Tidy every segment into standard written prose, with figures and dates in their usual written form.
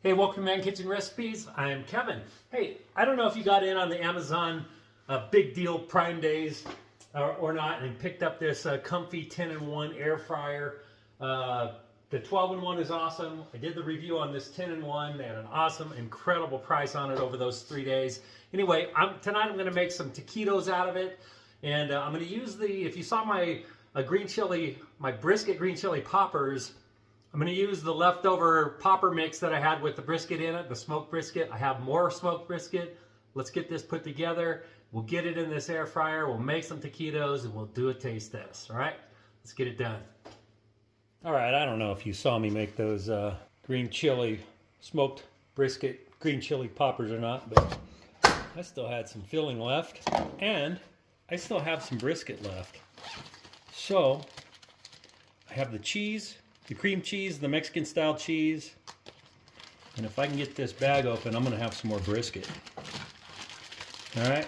Hey, welcome to ManKitchenRecipes. I'm Kevin. Hey, I don't know if you got in on the Amazon big deal Prime Days or not and picked up this Comfee 10-in-1 air fryer. The 12-in-1 is awesome. I did the review on this 10-in-1. They had an awesome, incredible price on it over those 3 days. Anyway, tonight I'm going to make some taquitos out of it. And I'm going to use if you saw my green chili, my brisket green chili poppers, I'm going to use the leftover popper mix that I had with the brisket in it, the smoked brisket. I have more smoked brisket. Let's get this put together. We'll get it in this air fryer. We'll make some taquitos and we'll do a taste test. All right, let's get it done. All right, I don't know if you saw me make those green chili smoked brisket green chili poppers or not, but I still had some filling left and I still have some brisket left. So I have the cheese, the cream cheese, the Mexican style cheese, and if I can get this bag open, I'm gonna have some more brisket. All right,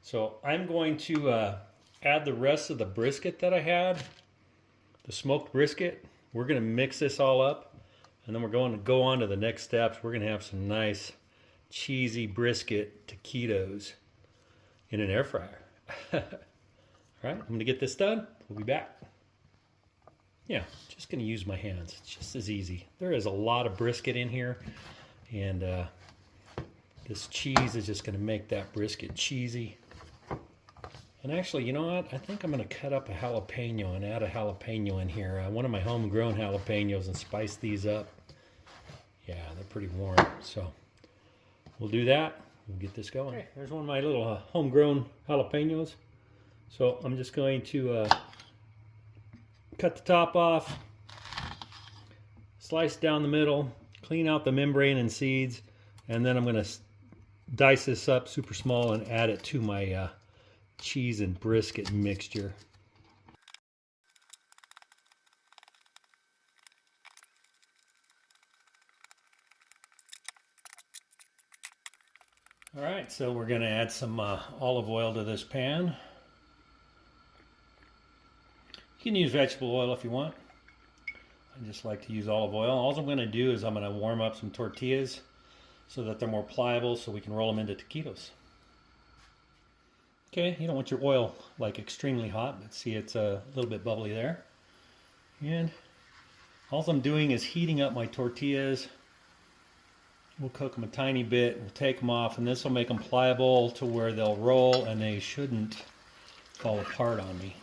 so I'm going to add the rest of the brisket that I had, the smoked brisket. We're gonna mix this all up, and then we're going to go on to the next steps. We're gonna have some nice cheesy brisket taquitos in an air fryer. All right, I'm gonna get this done. We'll be back. Yeah, just gonna use my hands. It's just as easy. There is a lot of brisket in here, and this cheese is just gonna make that brisket cheesy. And actually, you know what? I think I'm gonna cut up a jalapeno and add a jalapeno in here. One of my homegrown jalapenos, and spice these up. Yeah, they're pretty warm, so we'll do that. We'll get this going. Okay, there's one of my little homegrown jalapenos. So I'm just going to cut the top off, slice down the middle, clean out the membrane and seeds, and then I'm going to dice this up super small and add it to my cheese and brisket mixture. All right, so we're going to add some olive oil to this pan. You can use vegetable oil if you want. I just like to use olive oil. All I'm going to do is I'm going to warm up some tortillas so that they're more pliable so we can roll them into taquitos. Okay, you don't want your oil like extremely hot, but see it's a little bit bubbly there. And all I'm doing is heating up my tortillas. We'll cook them a tiny bit, we'll take them off, and this will make them pliable to where they'll roll and they shouldn't fall apart on me.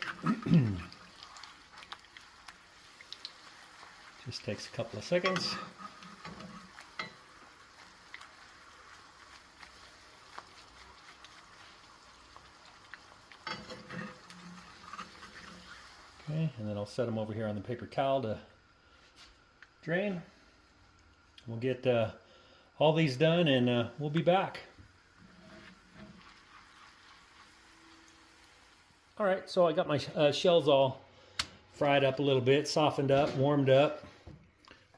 Just takes a couple of seconds. Okay, and then I'll set them over here on the paper towel to drain. We'll get all these done and we'll be back. All right, so I got my shells all fried up a little bit, softened up, warmed up.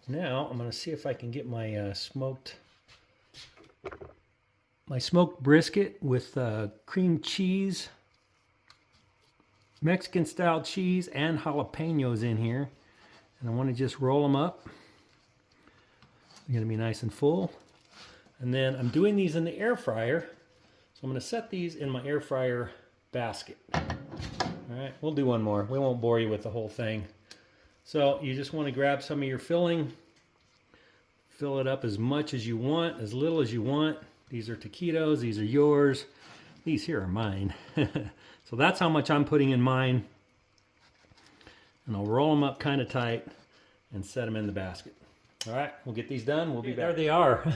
Now I'm going to see if I can get my smoked brisket with cream cheese, Mexican style cheese, and jalapenos in here. And I want to just roll them up. They're going to be nice and full. And then I'm doing these in the air fryer. So I'm going to set these in my air fryer basket. All right, we'll do one more. We won't bore you with the whole thing. So you just want to grab some of your filling, fill it up as much as you want, as little as you want. These are taquitos, these are yours. These here are mine. So that's how much I'm putting in mine. And I'll roll them up kind of tight and set them in the basket. All right, we'll get these done. We'll be back. There they are.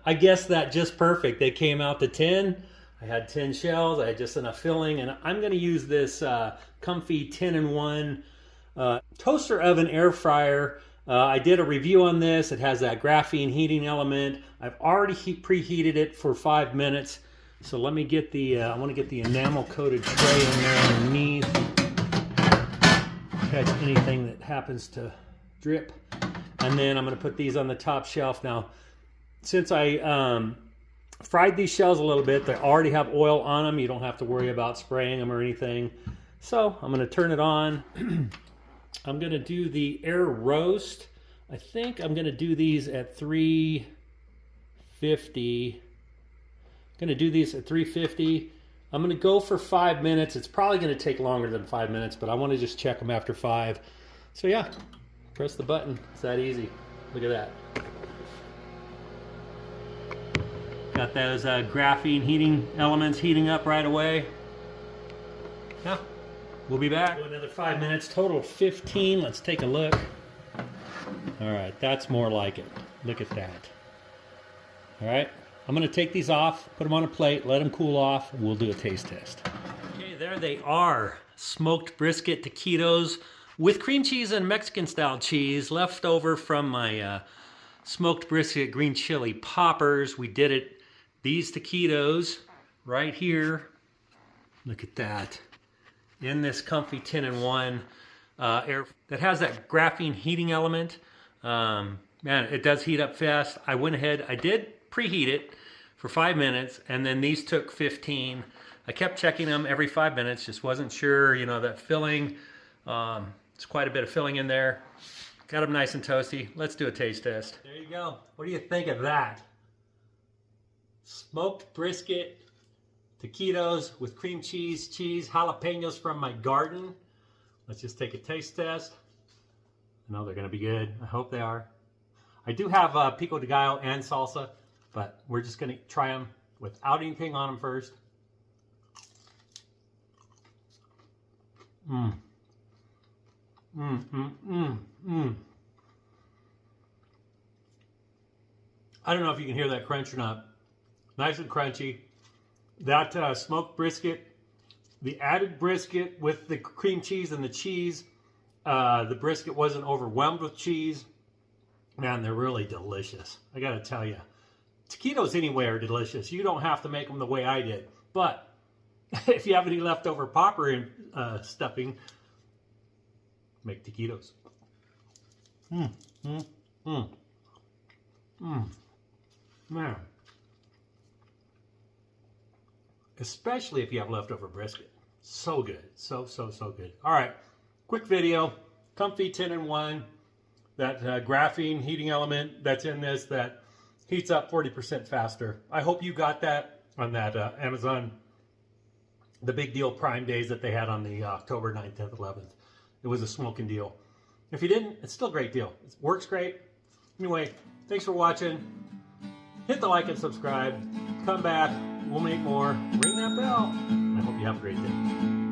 I guessed that just perfect. They came out to 10. I had 10 shells. I had just enough filling, and I'm going to use this Comfee 10-in-1 toaster oven air fryer. I did a review on this. It has that graphene heating element. I've already preheated it for 5 minutes. So let me get the, I want to get the enamel coated tray in there underneath. Catch anything that happens to drip. And then I'm going to put these on the top shelf. Now, since I fried these shells a little bit, they already have oil on them. You don't have to worry about spraying them or anything. So I'm going to turn it on. I'm going to do the air roast I think I'm gonna do these at 350. I'm gonna do these at 350. I'm gonna go for 5 minutes. It's probably gonna take longer than 5 minutes, but I wanna just check them after 5. So yeah, press the button. It's that easy. Look at that. Got those graphene heating elements heating up right away. Yeah, we'll be back. Another 5 minutes, total 15. Let's take a look. All right, that's more like it. Look at that. All right, I'm gonna take these off, put them on a plate, let them cool off. We'll do a taste test. Okay, there they are. Smoked brisket taquitos with cream cheese and Mexican style cheese left over from my smoked brisket green chili poppers. We did it. These taquitos right here, look at that, in this Comfee 10-in-1 air that has that graphene heating element. Man, it does heat up fast. I went ahead, I did preheat it for 5 minutes, and then these took 15. I kept checking them every 5 minutes, just wasn't sure, you know, that filling, it's quite a bit of filling in there. Got them nice and toasty. Let's do a taste test. There you go. What do you think of that? Smoked brisket taquitos with cream cheese, jalapenos from my garden. Let's just take a taste test. I know they're gonna be good. I hope they are. I do have pico de gallo and salsa, but we're just gonna try them without anything on them first. I don't know if you can hear that crunch or not. Nice and crunchy. That smoked brisket, the added brisket with the cream cheese and the cheese, the brisket wasn't overwhelmed with cheese. Man, they're really delicious. I gotta tell you. Taquitos anyway are delicious. You don't have to make them the way I did. But if you have any leftover popper and stuffing, make taquitos. Man. Especially if you have leftover brisket. So good. So good. All right. Quick video. Comfee 10-in-1. That graphene heating element that's in this that heats up 40% faster. I hope you got that on that Amazon, the big deal Prime days that they had on the October 9th, 10th, 11th. It was a smoking deal. If you didn't, it's still a great deal. It works great. Anyway, thanks for watching. Hit the like and subscribe. Come back. We'll make more. Ring that bell. I hope you have a great day.